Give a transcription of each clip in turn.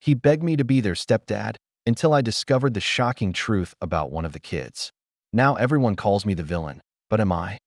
He begged me to be their stepdad until I discovered the shocking truth about one of the kids. Now everyone calls me the villain, but am I?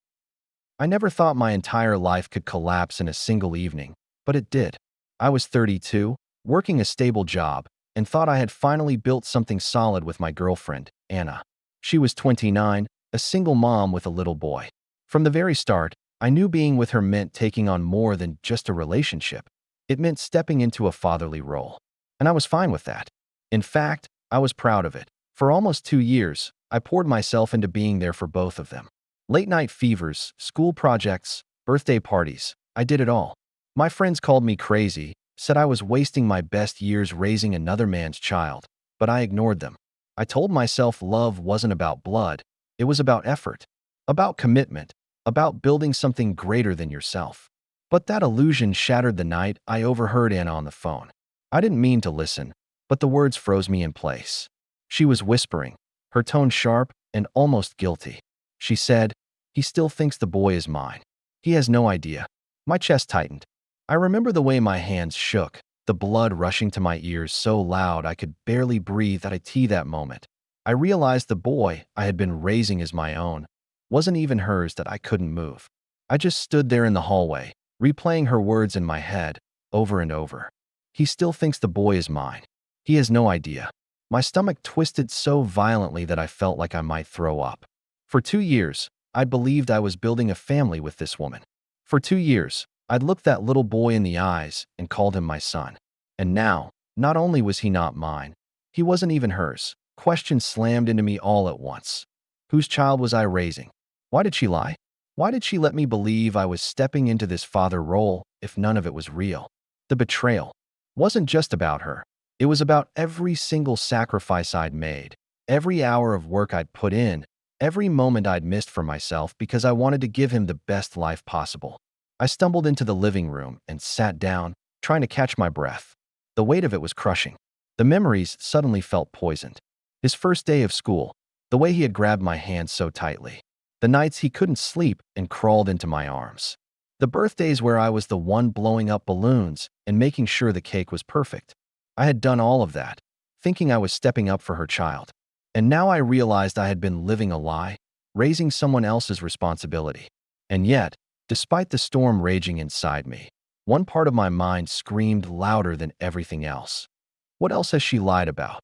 I never thought my entire life could collapse in a single evening, but it did. I was 32, working a stable job, and thought I had finally built something solid with my girlfriend, Anna. She was 29, a single mom with a little boy. From the very start, I knew being with her meant taking on more than just a relationship. It meant stepping into a fatherly role. And I was fine with that. In fact, I was proud of it. For almost 2 years, I poured myself into being there for both of them. Late-night fevers, school projects, birthday parties, I did it all. My friends called me crazy, said I was wasting my best years raising another man's child, but I ignored them. I told myself love wasn't about blood, it was about effort, about commitment, about building something greater than yourself. But that illusion shattered the night I overheard Anna on the phone. I didn't mean to listen, but the words froze me in place. She was whispering, her tone sharp and almost guilty. She said, "He still thinks the boy is mine. He has no idea." My chest tightened. I remember the way my hands shook, the blood rushing to my ears so loud I could barely breathe at that moment. I realized the boy I had been raising as my own wasn't even hers, that I couldn't move. I just stood there in the hallway, replaying her words in my head over and over. He still thinks the boy is mine. He has no idea. My stomach twisted so violently that I felt like I might throw up. For 2 years, I believed I was building a family with this woman. For 2 years, I'd looked that little boy in the eyes and called him my son. And now, not only was he not mine, he wasn't even hers. Questions slammed into me all at once. Whose child was I raising? Why did she lie? Why did she let me believe I was stepping into this father role if none of it was real? The betrayal wasn't just about her. It was about every single sacrifice I'd made, every hour of work I'd put in, every moment I'd missed for myself because I wanted to give him the best life possible. I stumbled into the living room and sat down, trying to catch my breath. The weight of it was crushing. The memories suddenly felt poisoned. His first day of school, the way he had grabbed my hand so tightly. The nights he couldn't sleep and crawled into my arms. The birthdays where I was the one blowing up balloons and making sure the cake was perfect. I had done all of that, thinking I was stepping up for her child. And now I realized I had been living a lie, raising someone else's responsibility. And yet, despite the storm raging inside me, one part of my mind screamed louder than everything else. What else has she lied about?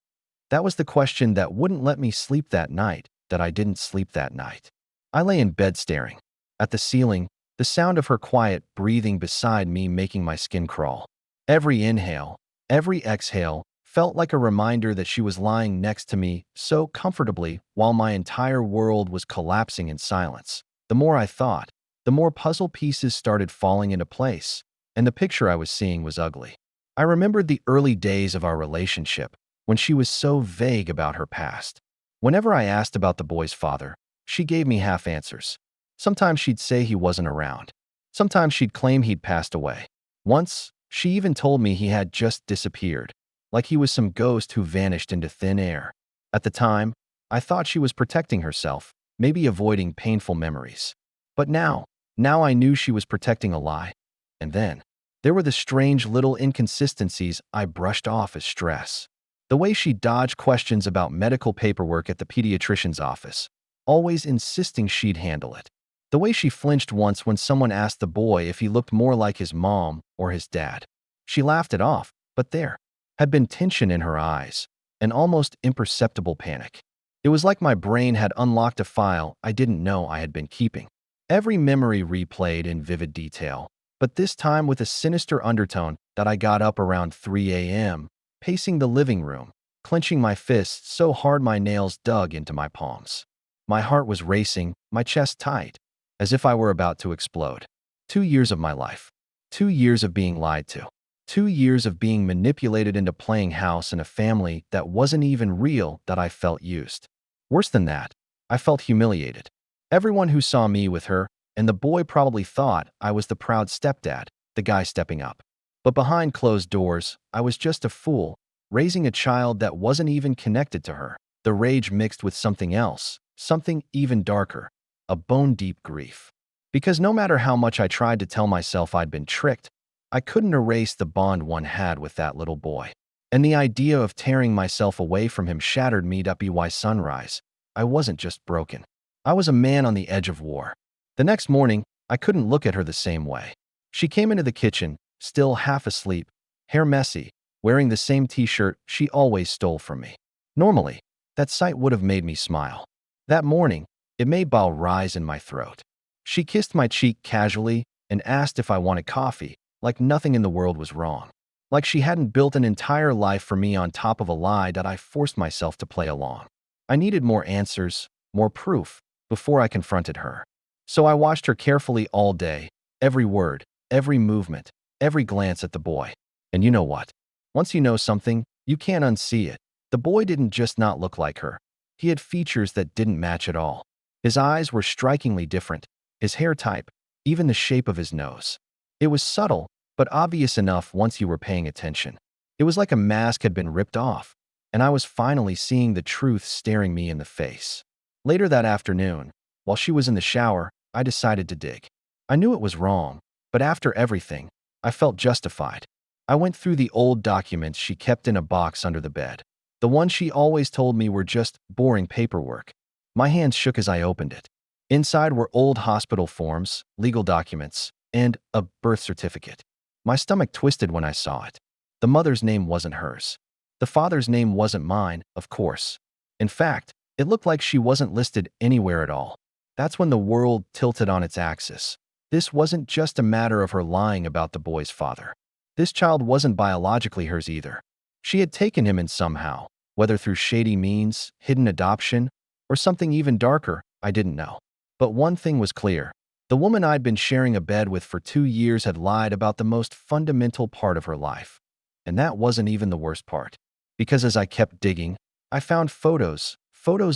That was the question that wouldn't let me sleep that night, that I didn't sleep that night. I lay in bed staring at the ceiling, the sound of her quiet breathing beside me making my skin crawl. Every inhale, every exhale felt like a reminder that she was lying next to me so comfortably while my entire world was collapsing in silence. The more I thought, the more puzzle pieces started falling into place, and the picture I was seeing was ugly. I remembered the early days of our relationship, when she was so vague about her past. Whenever I asked about the boy's father, she gave me half answers. Sometimes she'd say he wasn't around. Sometimes she'd claim he'd passed away. Once, she even told me he had just disappeared, like he was some ghost who vanished into thin air. At the time, I thought she was protecting herself, maybe avoiding painful memories. But now I knew she was protecting a lie. And then, there were the strange little inconsistencies I brushed off as stress. The way she dodged questions about medical paperwork at the pediatrician's office, always insisting she'd handle it. The way she flinched once when someone asked the boy if he looked more like his mom or his dad. She laughed it off, but there had been tension in her eyes, an almost imperceptible panic. It was like my brain had unlocked a file I didn't know I had been keeping. Every memory replayed in vivid detail, but this time with a sinister undertone that I got up around 3 a.m., pacing the living room, clenching my fists so hard my nails dug into my palms. My heart was racing, my chest tight, as if I were about to explode. 2 years of my life. 2 years of being lied to. 2 years of being manipulated into playing house in a family that wasn't even real, that I felt used. Worse than that, I felt humiliated. Everyone who saw me with her and the boy probably thought I was the proud stepdad, the guy stepping up. But behind closed doors, I was just a fool, raising a child that wasn't even connected to her. The rage mixed with something else, something even darker, a bone-deep grief. Because no matter how much I tried to tell myself I'd been tricked, I couldn't erase the bond one had with that little boy. And the idea of tearing myself away from him shattered me. By sunrise, I wasn't just broken. I was a man on the edge of war. The next morning, I couldn't look at her the same way. She came into the kitchen, still half asleep, hair messy, wearing the same t-shirt she always stole from me. Normally, that sight would have made me smile. That morning, it made bile rise in my throat. She kissed my cheek casually and asked if I wanted coffee, like nothing in the world was wrong. Like she hadn't built an entire life for me on top of a lie that I forced myself to play along. I needed more answers, more proof, before I confronted her. So I watched her carefully all day, every word, every movement, every glance at the boy. And you know what? Once you know something, you can't unsee it. The boy didn't just not look like her. He had features that didn't match at all. His eyes were strikingly different, his hair type, even the shape of his nose. It was subtle, but obvious enough once you were paying attention. It was like a mask had been ripped off, and I was finally seeing the truth staring me in the face. Later that afternoon, while she was in the shower, I decided to dig. I knew it was wrong, but after everything, I felt justified. I went through the old documents she kept in a box under the bed. The ones she always told me were just boring paperwork. My hands shook as I opened it. Inside were old hospital forms, legal documents, and a birth certificate. My stomach twisted when I saw it. The mother's name wasn't hers. The father's name wasn't mine, of course. In fact, it looked like she wasn't listed anywhere at all. That's when the world tilted on its axis. This wasn't just a matter of her lying about the boy's father. This child wasn't biologically hers either. She had taken him in somehow, whether through shady means, hidden adoption, or something even darker, I didn't know. But one thing was clear. The woman I'd been sharing a bed with for 2 years had lied about the most fundamental part of her life. And that wasn't even the worst part. Because as I kept digging, I found photos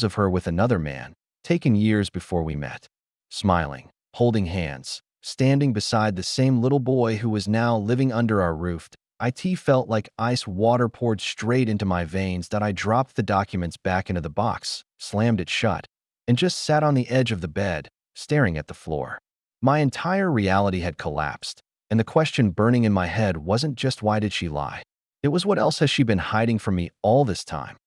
of her with another man, taken years before we met. Smiling, holding hands, standing beside the same little boy who was now living under our roof. It felt like ice water poured straight into my veins that I dropped the documents back into the box, slammed it shut, and just sat on the edge of the bed, staring at the floor. My entire reality had collapsed, and the question burning in my head wasn't just why did she lie. It was what else has she been hiding from me all this time?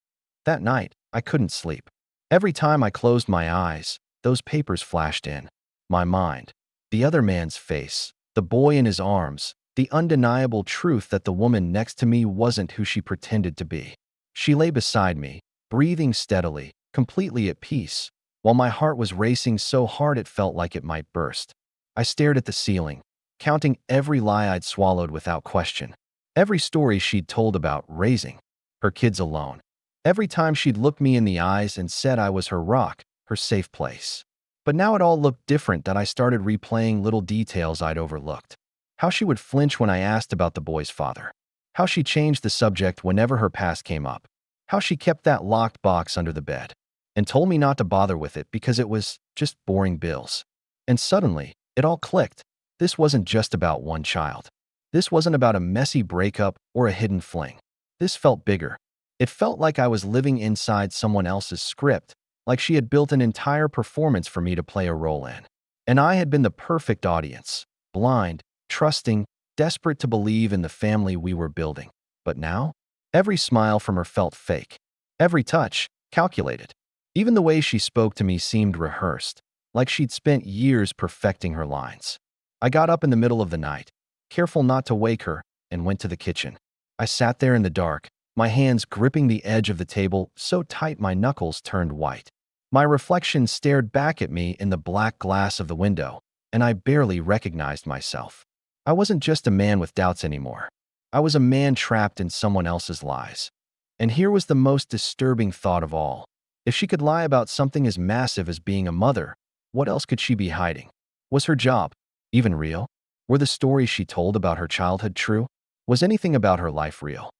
That night, I couldn't sleep. Every time I closed my eyes, those papers flashed in. My mind, the other man's face, the boy in his arms, the undeniable truth that the woman next to me wasn't who she pretended to be. She lay beside me, breathing steadily, completely at peace, while my heart was racing so hard it felt like it might burst. I stared at the ceiling, counting every lie I'd swallowed without question. Every story she'd told about raising her kids alone. Every time she'd looked me in the eyes and said I was her rock, her safe place. But now it all looked different that I started replaying little details I'd overlooked. How she would flinch when I asked about the boy's father. How she changed the subject whenever her past came up. How she kept that locked box under the bed and told me not to bother with it because it was just boring bills. And suddenly, it all clicked. This wasn't just about one child. This wasn't about a messy breakup or a hidden fling. This felt bigger. It felt like I was living inside someone else's script, like she had built an entire performance for me to play a role in. And I had been the perfect audience, blind, trusting, desperate to believe in the family we were building. But now, every smile from her felt fake. Every touch, calculated. Even the way she spoke to me seemed rehearsed, like she'd spent years perfecting her lines. I got up in the middle of the night, careful not to wake her, and went to the kitchen. I sat there in the dark, my hands gripping the edge of the table so tight my knuckles turned white. My reflection stared back at me in the black glass of the window, and I barely recognized myself. I wasn't just a man with doubts anymore. I was a man trapped in someone else's lies. And here was the most disturbing thought of all. If she could lie about something as massive as being a mother, what else could she be hiding? Was her job even real? Were the stories she told about her childhood true? Was anything about her life real?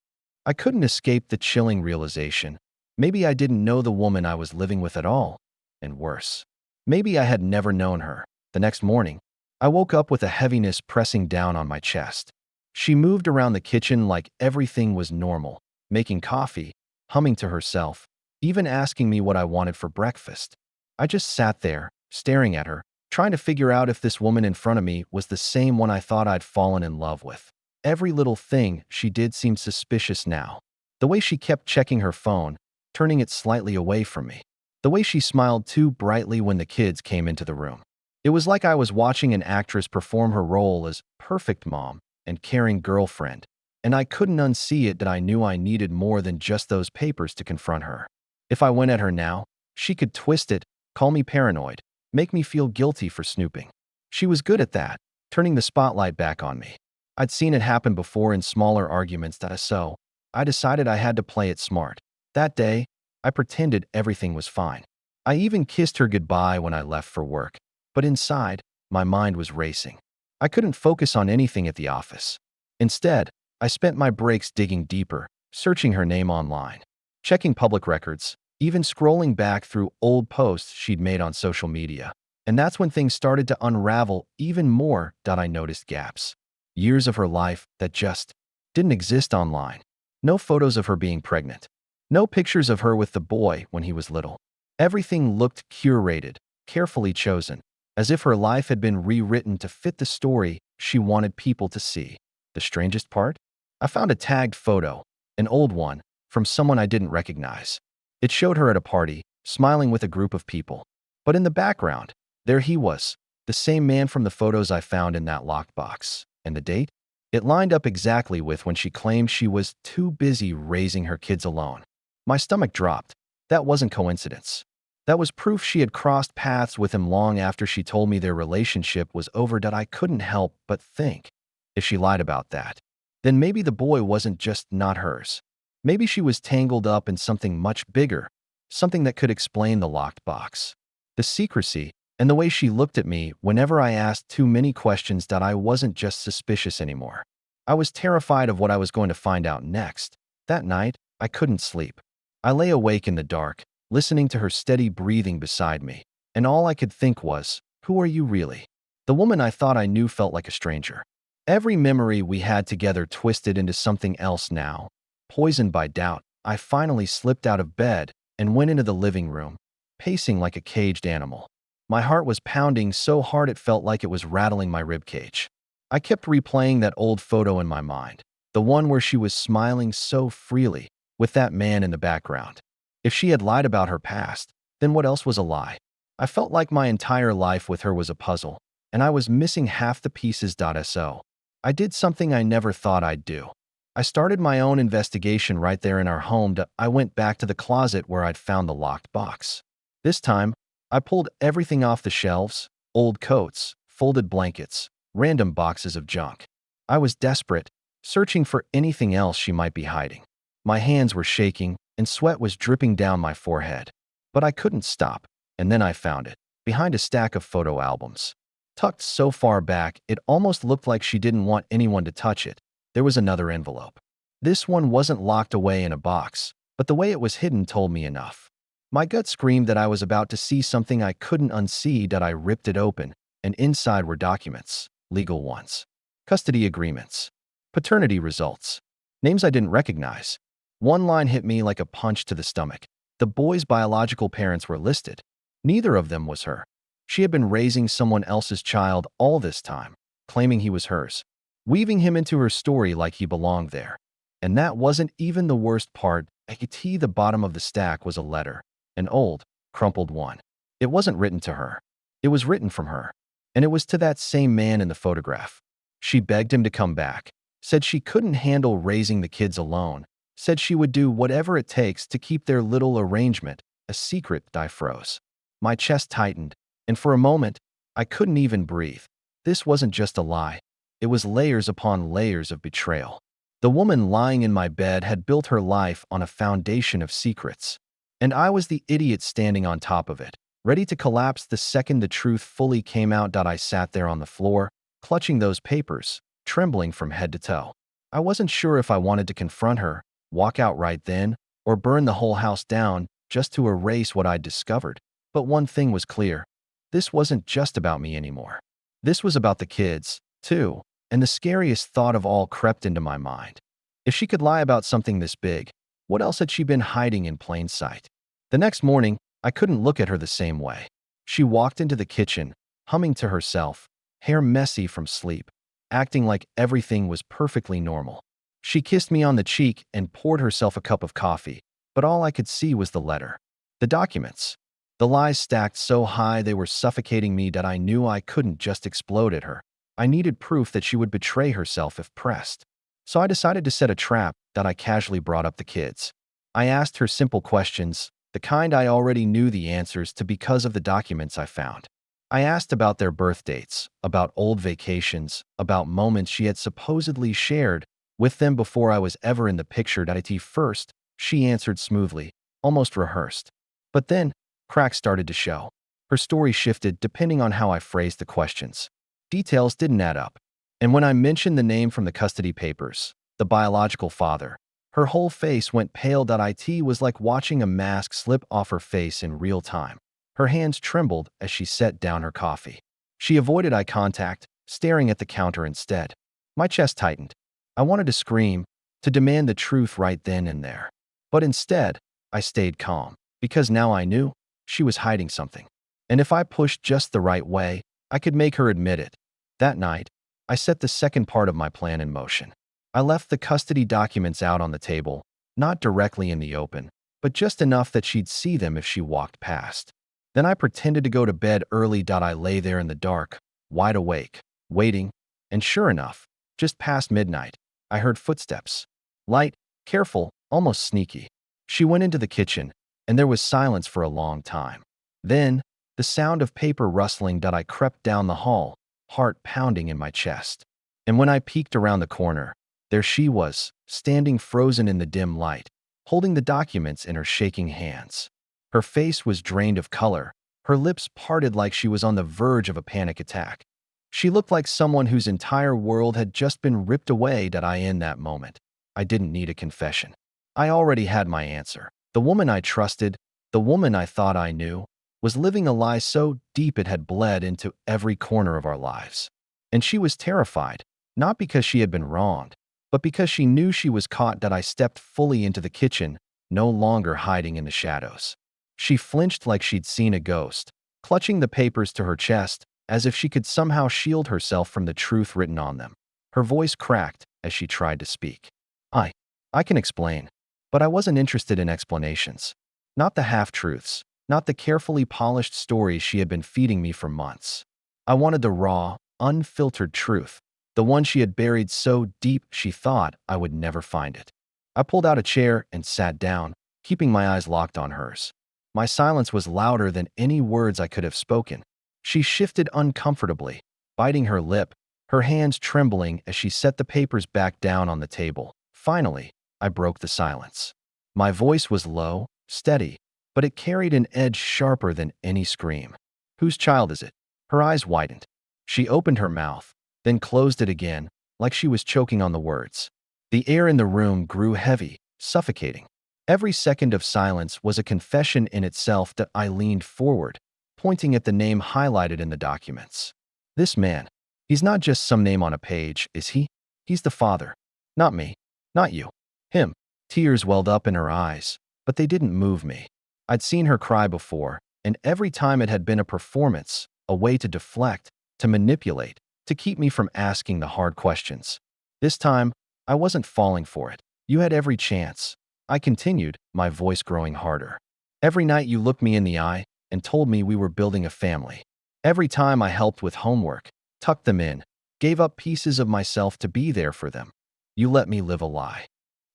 I couldn't escape the chilling realization. Maybe I didn't know the woman I was living with at all. And worse, maybe I had never known her. The next morning, I woke up with a heaviness pressing down on my chest. She moved around the kitchen like everything was normal, making coffee, humming to herself, even asking me what I wanted for breakfast. I just sat there, staring at her, trying to figure out if this woman in front of me was the same one I thought I'd fallen in love with. Every little thing she did seemed suspicious now. The way she kept checking her phone, turning it slightly away from me. The way she smiled too brightly when the kids came into the room. It was like I was watching an actress perform her role as perfect mom and caring girlfriend, and I couldn't unsee it that I knew I needed more than just those papers to confront her. If I went at her now, she could twist it, call me paranoid, make me feel guilty for snooping. She was good at that, turning the spotlight back on me. I'd seen it happen before in smaller arguments, so I decided I had to play it smart. That day, I pretended everything was fine. I even kissed her goodbye when I left for work. But inside, my mind was racing. I couldn't focus on anything at the office. Instead, I spent my breaks digging deeper, searching her name online, checking public records, even scrolling back through old posts she'd made on social media. And that's when things started to unravel even more. I noticed gaps. Years of her life that just didn't exist online. No photos of her being pregnant. No pictures of her with the boy when he was little. Everything looked curated, carefully chosen, as if her life had been rewritten to fit the story she wanted people to see. The strangest part? I found a tagged photo, an old one, from someone I didn't recognize. It showed her at a party, smiling with a group of people. But in the background, there he was, the same man from the photos I found in that locked box. And the date? It lined up exactly with when she claimed she was too busy raising her kids alone. My stomach dropped. That wasn't coincidence. That was proof she had crossed paths with him long after she told me their relationship was over. I couldn't help but think, if she lied about that, then maybe the boy wasn't just not hers. Maybe she was tangled up in something much bigger, something that could explain the locked box. The secrecy, and the way she looked at me whenever I asked too many questions. I wasn't just suspicious anymore. I was terrified of what I was going to find out next. That night, I couldn't sleep. I lay awake in the dark, listening to her steady breathing beside me, and all I could think was, who are you really? The woman I thought I knew felt like a stranger. Every memory we had together twisted into something else now. Poisoned by doubt, I finally slipped out of bed and went into the living room, pacing like a caged animal. My heart was pounding so hard it felt like it was rattling my ribcage. I kept replaying that old photo in my mind, the one where she was smiling so freely, with that man in the background. If she had lied about her past, then what else was a lie? I felt like my entire life with her was a puzzle, and I was missing half the pieces. So I did something I never thought I'd do. I started my own investigation right there in our home. I went back to the closet where I'd found the locked box. This time, I pulled everything off the shelves, old coats, folded blankets, random boxes of junk. I was desperate, searching for anything else she might be hiding. My hands were shaking, and sweat was dripping down my forehead. But I couldn't stop, and then I found it, behind a stack of photo albums. Tucked so far back, it almost looked like she didn't want anyone to touch it. There was another envelope. This one wasn't locked away in a box, but the way it was hidden told me enough. My gut screamed that I was about to see something I couldn't unsee. I ripped it open, and inside were documents, legal ones, custody agreements, paternity results, names I didn't recognize. One line hit me like a punch to the stomach. The boy's biological parents were listed. Neither of them was her. She had been raising someone else's child all this time, claiming he was hers, weaving him into her story like he belonged there. And that wasn't even the worst part. I could see the bottom of the stack was a letter, an old, crumpled one. It wasn't written to her. It was written from her. And it was to that same man in the photograph. She begged him to come back, said she couldn't handle raising the kids alone, said she would do whatever it takes to keep their little arrangement a secret. I froze. My chest tightened, and for a moment, I couldn't even breathe. This wasn't just a lie. It was layers upon layers of betrayal. The woman lying in my bed had built her life on a foundation of secrets, and I was the idiot standing on top of it, ready to collapse the second the truth fully came out. I sat there on the floor, clutching those papers, trembling from head to toe. I wasn't sure if I wanted to confront her, walk out right then, or burn the whole house down just to erase what I'd discovered. But one thing was clear. This wasn't just about me anymore. This was about the kids, too, and the scariest thought of all crept into my mind. If she could lie about something this big, what else had she been hiding in plain sight? The next morning, I couldn't look at her the same way. She walked into the kitchen, humming to herself, hair messy from sleep, acting like everything was perfectly normal. She kissed me on the cheek and poured herself a cup of coffee, but all I could see was the letter. The documents. The lies stacked so high they were suffocating me that I knew I couldn't just explode at her. I needed proof that she would betray herself if pressed. So I decided to set a trap that I casually brought up the kids. I asked her simple questions, the kind I already knew the answers to because of the documents I found. I asked about their birth dates, about old vacations, about moments she had supposedly shared with them before I was ever in the picture. At first, she answered smoothly, almost rehearsed. But then, cracks started to show. Her story shifted depending on how I phrased the questions. Details didn't add up. And when I mentioned the name from the custody papers, the biological father, her whole face went pale. It was like watching a mask slip off her face in real time. Her hands trembled as she set down her coffee. She avoided eye contact, staring at the counter instead. My chest tightened. I wanted to scream, to demand the truth right then and there. But instead, I stayed calm, because now I knew she was hiding something. And if I pushed just the right way, I could make her admit it. That night, I set the second part of my plan in motion. I left the custody documents out on the table, not directly in the open, but just enough that she'd see them if she walked past. Then I pretended to go to bed early. I lay there in the dark, wide awake, waiting, and sure enough, just past midnight, I heard footsteps. Light, careful, almost sneaky. She went into the kitchen, and there was silence for a long time. Then, the sound of paper rustling. I crept down the hall, heart pounding in my chest. And when I peeked around the corner, there she was, standing frozen in the dim light, holding the documents in her shaking hands. Her face was drained of color, her lips parted like she was on the verge of a panic attack. She looked like someone whose entire world had just been ripped away. In that moment, I didn't need a confession. I already had my answer. The woman I trusted, the woman I thought I knew, was living a lie so deep it had bled into every corner of our lives. And she was terrified, not because she had been wronged, but because she knew she was caught. I stepped fully into the kitchen, no longer hiding in the shadows. She flinched like she'd seen a ghost, clutching the papers to her chest, as if she could somehow shield herself from the truth written on them. Her voice cracked as she tried to speak. I can explain, but I wasn't interested in explanations. Not the half-truths, not the carefully polished stories she had been feeding me for months. I wanted the raw, unfiltered truth, the one she had buried so deep she thought I would never find it. I pulled out a chair and sat down, keeping my eyes locked on hers. My silence was louder than any words I could have spoken. She shifted uncomfortably, biting her lip, her hands trembling as she set the papers back down on the table. Finally, I broke the silence. My voice was low, steady, but it carried an edge sharper than any scream. Whose child is it? Her eyes widened. She opened her mouth, then closed it again, like she was choking on the words. The air in the room grew heavy, suffocating. Every second of silence was a confession in itself. I leaned forward, pointing at the name highlighted in the documents. This man, he's not just some name on a page, is he? He's the father. Not me. Not you. Him. Tears welled up in her eyes, but they didn't move me. I'd seen her cry before, and every time it had been a performance, a way to deflect, to manipulate, to keep me from asking the hard questions. This time, I wasn't falling for it. You had every chance. I continued, my voice growing harder. Every night you looked me in the eye and told me we were building a family. Every time I helped with homework, tucked them in, gave up pieces of myself to be there for them. You let me live a lie.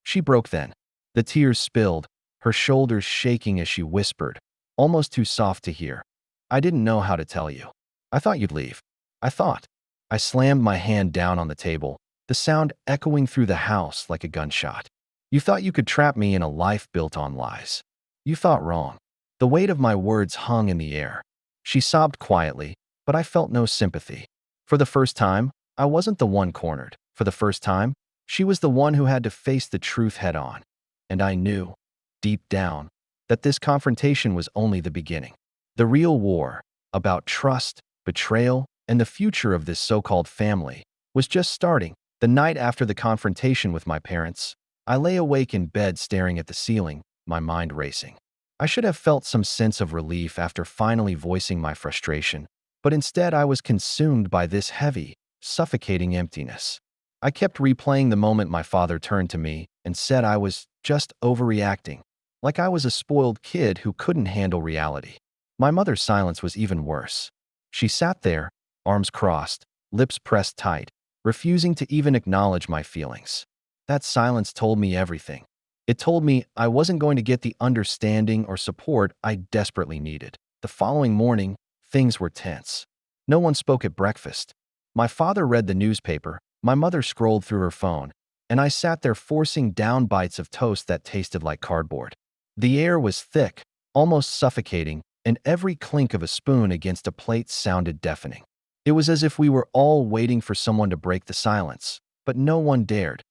She broke then. The tears spilled, her shoulders shaking as she whispered, almost too soft to hear. I didn't know how to tell you. I thought you'd leave. I thought. I slammed my hand down on the table, the sound echoing through the house like a gunshot. You thought you could trap me in a life built on lies. You thought wrong. The weight of my words hung in the air. She sobbed quietly, but I felt no sympathy. For the first time, I wasn't the one cornered. For the first time, she was the one who had to face the truth head on. And I knew, deep down, that this confrontation was only the beginning. The real war, about trust, betrayal, and the future of this so-called family, was just starting. The night after the confrontation with my parents, I lay awake in bed staring at the ceiling, my mind racing. I should have felt some sense of relief after finally voicing my frustration, but instead I was consumed by this heavy, suffocating emptiness. I kept replaying the moment my father turned to me and said I was just overreacting, like I was a spoiled kid who couldn't handle reality. My mother's silence was even worse. She sat there, arms crossed, lips pressed tight, refusing to even acknowledge my feelings. That silence told me everything. It told me I wasn't going to get the understanding or support I desperately needed. The following morning, things were tense. No one spoke at breakfast. My father read the newspaper, my mother scrolled through her phone, and I sat there forcing down bites of toast that tasted like cardboard. The air was thick, almost suffocating, and every clink of a spoon against a plate sounded deafening. It was as if we were all waiting for someone to break the silence, but no one dared.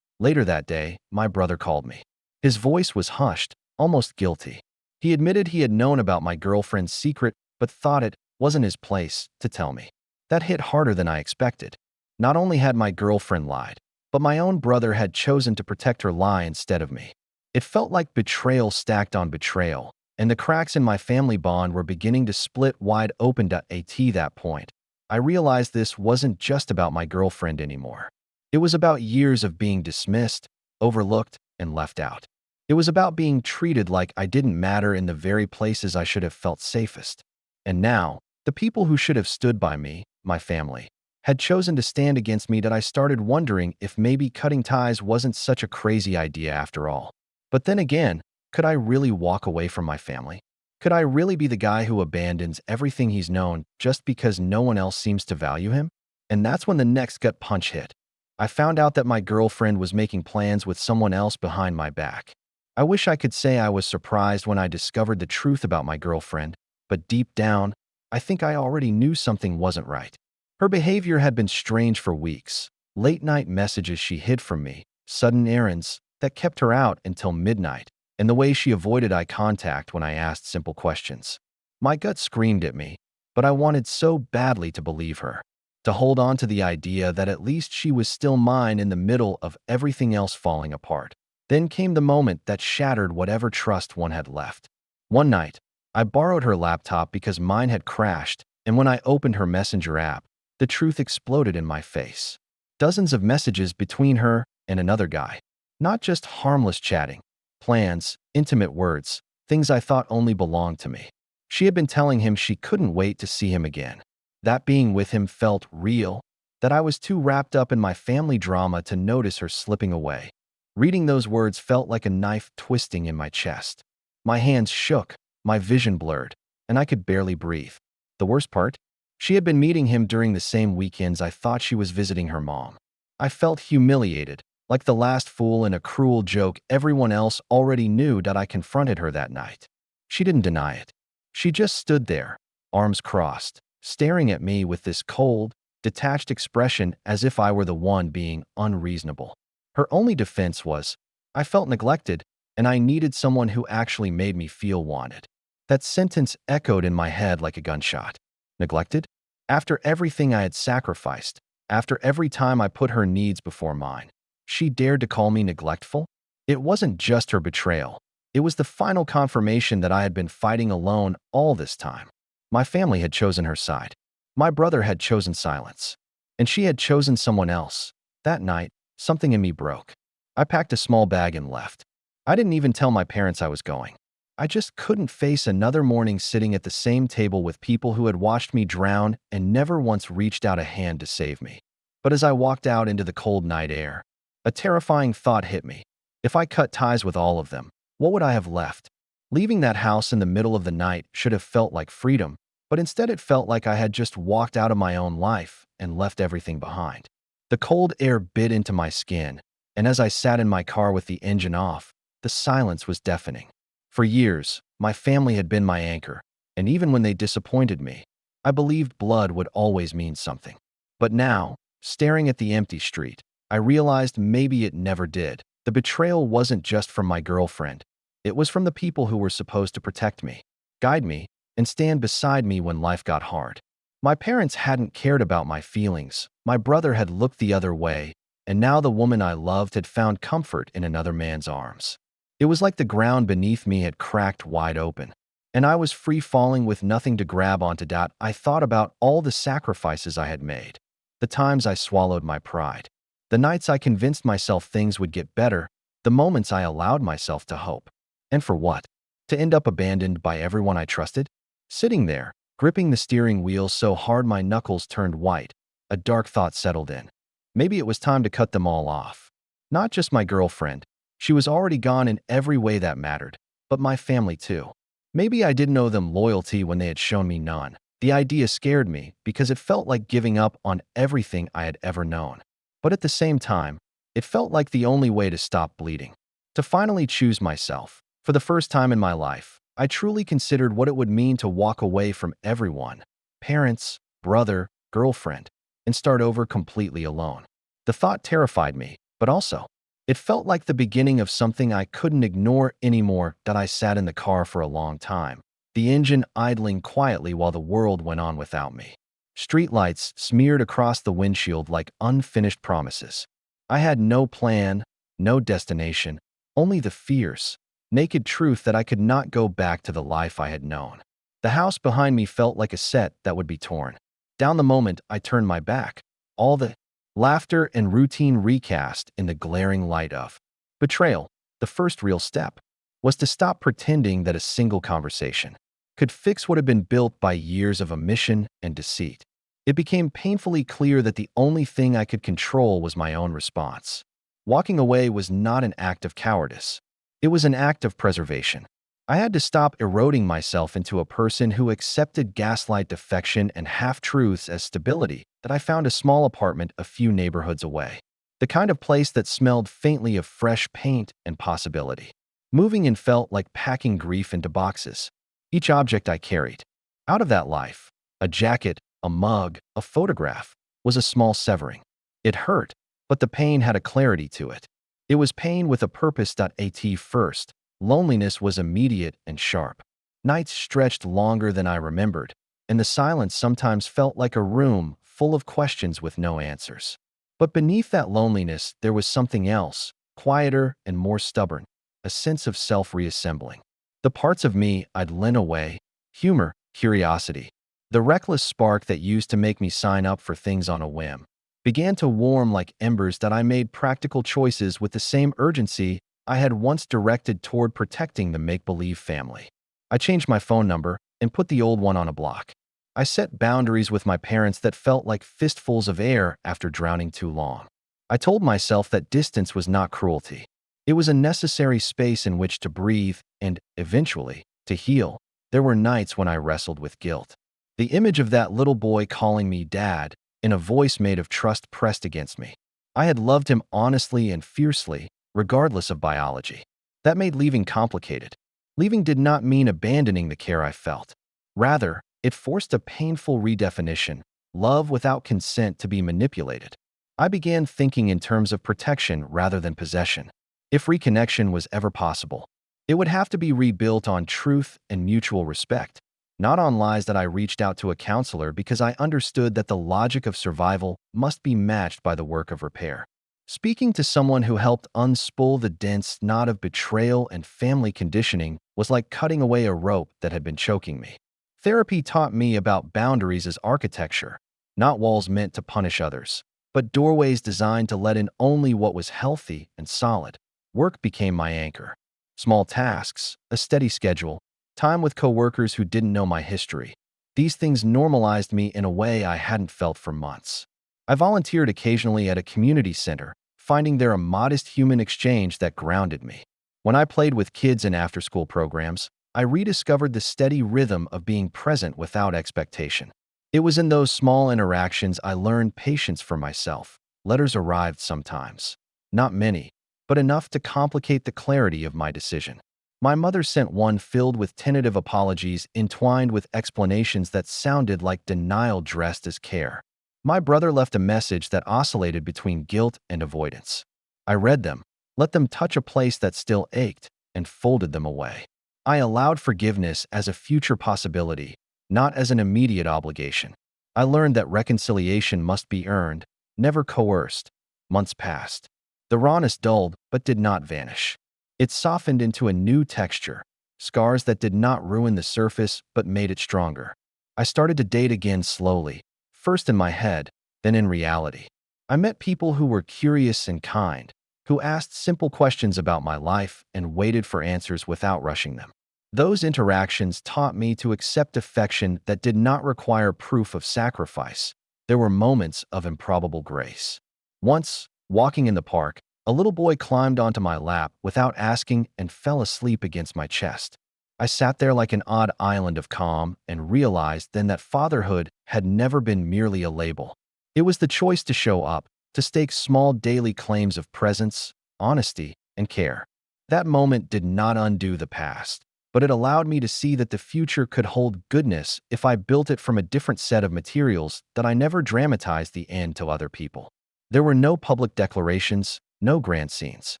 Later that day, my brother called me. His voice was hushed, almost guilty. He admitted he had known about my girlfriend's secret, but thought it wasn't his place to tell me. That hit harder than I expected. Not only had my girlfriend lied, but my own brother had chosen to protect her lie instead of me. It felt like betrayal stacked on betrayal, and the cracks in my family bond were beginning to split wide open. At that point, I realized this wasn't just about my girlfriend anymore. It was about years of being dismissed, overlooked, and left out. It was about being treated like I didn't matter in the very places I should have felt safest. And now, the people who should have stood by me, my family, had chosen to stand against me. That I started wondering if maybe cutting ties wasn't such a crazy idea after all. But then again, could I really walk away from my family? Could I really be the guy who abandons everything he's known just because no one else seems to value him? And that's when the next gut punch hit. I found out that my girlfriend was making plans with someone else behind my back. I wish I could say I was surprised when I discovered the truth about my girlfriend, but deep down, I think I already knew something wasn't right. Her behavior had been strange for weeks. Late-night messages she hid from me, sudden errands that kept her out until midnight, and the way she avoided eye contact when I asked simple questions. My gut screamed at me, but I wanted so badly to believe her, to hold on to the idea that at least she was still mine in the middle of everything else falling apart. Then came the moment that shattered whatever trust one had left. One night, I borrowed her laptop because mine had crashed, and when I opened her Messenger app, the truth exploded in my face. Dozens of messages between her and another guy. Not just harmless chatting, plans, intimate words, things I thought only belonged to me. She had been telling him she couldn't wait to see him again. That being with him felt real, that I was too wrapped up in my family drama to notice her slipping away. Reading those words felt like a knife twisting in my chest. My hands shook, my vision blurred, and I could barely breathe. The worst part? She had been meeting him during the same weekends I thought she was visiting her mom. I felt humiliated, like the last fool in a cruel joke. Everyone else already knew that I confronted her that night. She didn't deny it. She just stood there, arms crossed, staring at me with this cold, detached expression as if I were the one being unreasonable. Her only defense was, I felt neglected, and I needed someone who actually made me feel wanted. That sentence echoed in my head like a gunshot. Neglected? After everything I had sacrificed, after every time I put her needs before mine, she dared to call me neglectful? It wasn't just her betrayal. It was the final confirmation that I had been fighting alone all this time. My family had chosen her side. My brother had chosen silence. And she had chosen someone else. That night, something in me broke. I packed a small bag and left. I didn't even tell my parents I was going. I just couldn't face another morning sitting at the same table with people who had watched me drown and never once reached out a hand to save me. But as I walked out into the cold night air, a terrifying thought hit me. If I cut ties with all of them, what would I have left? Leaving that house in the middle of the night should have felt like freedom, but instead it felt like I had just walked out of my own life and left everything behind. The cold air bit into my skin, and as I sat in my car with the engine off, the silence was deafening. For years, my family had been my anchor, and even when they disappointed me, I believed blood would always mean something. But now, staring at the empty street, I realized maybe it never did. The betrayal wasn't just from my girlfriend. It was from the people who were supposed to protect me, guide me, and stand beside me when life got hard. My parents hadn't cared about my feelings. My brother had looked the other way, and now the woman I loved had found comfort in another man's arms. It was like the ground beneath me had cracked wide open, and I was free falling with nothing to grab onto. I thought about all the sacrifices I had made, the times I swallowed my pride, The nights I convinced myself things would get better, the moments I allowed myself to hope. And for what? To end up abandoned by everyone I trusted? Sitting there, gripping the steering wheel so hard my knuckles turned white, a dark thought settled in. Maybe it was time to cut them all off. Not just my girlfriend. She was already gone in every way that mattered, but my family too. Maybe I didn't owe them loyalty when they had shown me none. The idea scared me because it felt like giving up on everything I had ever known. But at the same time, it felt like the only way to stop bleeding. To finally choose myself. For the first time in my life, I truly considered what it would mean to walk away from everyone, parents, brother, girlfriend, and start over completely alone. The thought terrified me, but also, it felt like the beginning of something I couldn't ignore anymore. That I sat in the car for a long time, the engine idling quietly while the world went on without me. Streetlights smeared across the windshield like unfinished promises. I had no plan, no destination, only the fierce, naked truth that I could not go back to the life I had known. The house behind me felt like a set that would be torn down the moment I turned my back. All the laughter and routine recast in the glaring light of betrayal. The first real step was to stop pretending that a single conversation could fix what had been built by years of omission and deceit. It became painfully clear that the only thing I could control was my own response. Walking away was not an act of cowardice. It was an act of preservation. I had to stop eroding myself into a person who accepted gaslight, defection, and half-truths as stability. That I found a small apartment a few neighborhoods away. The kind of place that smelled faintly of fresh paint and possibility. Moving in felt like packing grief into boxes. Each object I carried out of that life, a jacket, a mug, a photograph, was a small severing. It hurt, but the pain had a clarity to it. It was pain with a purpose. At first, loneliness was immediate and sharp. Nights stretched longer than I remembered, and the silence sometimes felt like a room full of questions with no answers. But beneath that loneliness, there was something else, quieter and more stubborn, a sense of self-reassembling. The parts of me I'd lent away, humor, curiosity, the reckless spark that used to make me sign up for things on a whim, began to warm like embers. That I made practical choices with the same urgency I had once directed toward protecting the make-believe family. I changed my phone number and put the old one on a block. I set boundaries with my parents that felt like fistfuls of air after drowning too long. I told myself that distance was not cruelty. It was a necessary space in which to breathe and, eventually, to heal. There were nights when I wrestled with guilt. The image of that little boy calling me dad, in a voice made of trust, pressed against me. I had loved him honestly and fiercely, regardless of biology. That made leaving complicated. Leaving did not mean abandoning the care I felt. Rather, it forced a painful redefinition, love without consent to be manipulated. I began thinking in terms of protection rather than possession. If reconnection was ever possible, it would have to be rebuilt on truth and mutual respect, not on lies. That I reached out to a counselor because I understood that the logic of survival must be matched by the work of repair. Speaking to someone who helped unspool the dense knot of betrayal and family conditioning was like cutting away a rope that had been choking me. Therapy taught me about boundaries as architecture, not walls meant to punish others, but doorways designed to let in only what was healthy and solid. Work became my anchor. Small tasks, a steady schedule, time with coworkers who didn't know my history. These things normalized me in a way I hadn't felt for months. I volunteered occasionally at a community center, finding there a modest human exchange that grounded me. When I played with kids in after-school programs, I rediscovered the steady rhythm of being present without expectation. It was in those small interactions I learned patience for myself. Letters arrived sometimes. Not many, but enough to complicate the clarity of my decision. My mother sent one filled with tentative apologies entwined with explanations that sounded like denial dressed as care. My brother left a message that oscillated between guilt and avoidance. I read them, let them touch a place that still ached, and folded them away. I allowed forgiveness as a future possibility, not as an immediate obligation. I learned that reconciliation must be earned, never coerced. Months passed. The rawness dulled but did not vanish. It softened into a new texture, scars that did not ruin the surface but made it stronger. I started to date again slowly, first in my head, then in reality. I met people who were curious and kind, who asked simple questions about my life and waited for answers without rushing them. Those interactions taught me to accept affection that did not require proof of sacrifice. There were moments of improbable grace. Once, walking in the park, a little boy climbed onto my lap without asking and fell asleep against my chest. I sat there like an odd island of calm and realized then that fatherhood had never been merely a label. It was the choice to show up, to stake small daily claims of presence, honesty, and care. That moment did not undo the past, but it allowed me to see that the future could hold goodness if I built it from a different set of materials that I never dramatized the end to other people. There were no public declarations, no grand scenes.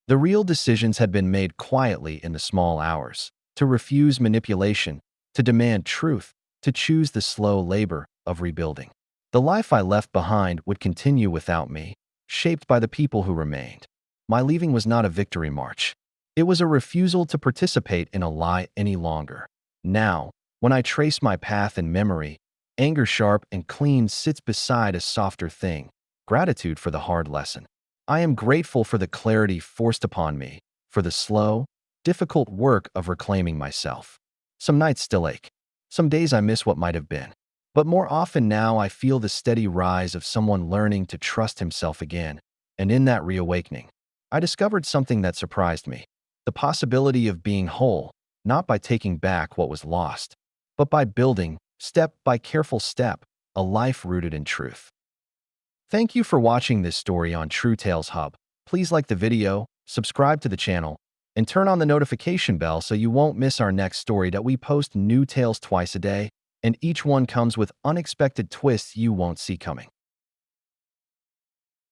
The real decisions had been made quietly in the small hours, to refuse manipulation, to demand truth, to choose the slow labor of rebuilding. The life I left behind would continue without me, shaped by the people who remained. My leaving was not a victory march. It was a refusal to participate in a lie any longer. Now, when I trace my path in memory, anger sharp and clean sits beside a softer thing, gratitude for the hard lesson. I am grateful for the clarity forced upon me, for the slow, difficult work of reclaiming myself. Some nights still ache. Some days I miss what might have been. But more often now I feel the steady rise of someone learning to trust himself again, and in that reawakening, I discovered something that surprised me. The possibility of being whole, not by taking back what was lost, but by building, step by careful step, a life rooted in truth. Thank you for watching this story on True Tales Hub. Please like the video, subscribe to the channel, and turn on the notification bell so you won't miss our next story that we post new tales twice a day, and each one comes with unexpected twists you won't see coming.